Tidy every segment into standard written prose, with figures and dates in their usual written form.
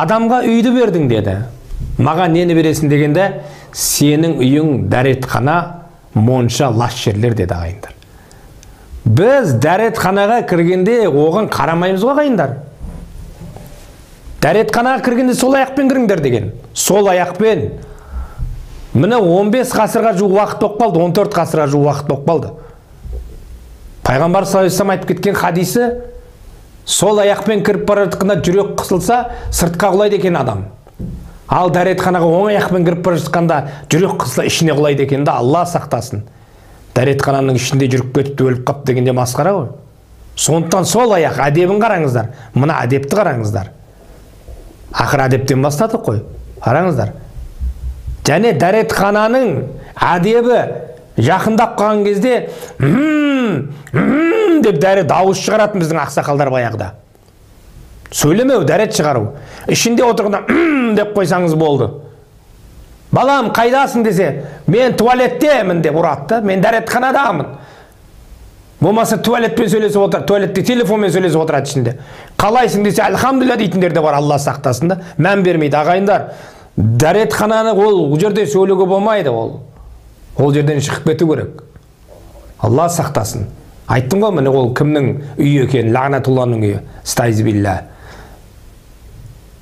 Адамға үйді бердің деді. Маған нені бересің дегенде, сенің үйің дәретхана, монша, лас жерлер деді ағайындар. Біз дәретханаға кіргенде оған қарамаймыз ғой ағайындар. Дәретханаға кіргенде сол аяқпен кіріңдер деген. Сол аяқпен. Міне 15 ғасырға жуық уақыт болып қалды, 14 ғасырға жуық уақыт болып қалды. Пайғамбар саллаллаху алейхи ва саллям айтып кеткен хадисі, сол аяқпен кіріп бара жатқанда жүрек қысылса, сыртқа құлайды екен адам. Ал дәретханаға оң аяқпен кіріп бара жатқанда жүрек қысылса, ішіне құлайды екен де, Алла сақтасын. Дәретхананың ішінде жүріп кетіп өліп қап дегенде масқара ғой. Сондықтан сол аяқ әдебін қараңыздар. Мына әдепті қараңыздар. Ақыр әдептен бастадық қой. Қараңыздар. Және дәретхананың әдебі жақындап қалған кезде деп дауыс шығаратын біздің ақсақалдар баяғыда. Сөйлемеу, дәрет шығару. Ішінде отырғанда деп қойсаңыз болды. Балам, қайдасың десе, мен туалеттемін деп ұратты, мен дәретханадамын. Болмаса туалетпен сөйлесіп отыр, туалетте телефонмен сөйлесіп отырады ішінде. Қалайсың десе, әлхамдулилля дейтіндер де бар, Алла сақтасын да. Мән бермейді ағайындар. Дәретхананы ол жерде сөйлеуге болмайды, ол жерден шығып кету керек. Алла сақтасын. Айттым ғой, міне ол кімнің үйі екен, лағнатулланың үйі. Стайзбилля.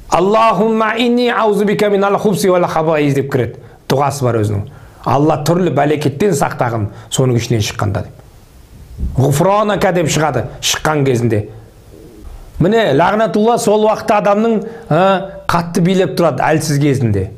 Аллахумма инни аузубика минал хубси вал хабаиз деп кіреді. Дұғасы бар өзінің. Алла түрлі бәлекеттен сақтағын соның ішінен шыққанда деп. Ғуфранака деп шығады шыққан кезінде. Міне лағнатулла сол уақытта адамның қатты билеп тұрады әлсіз кезінде.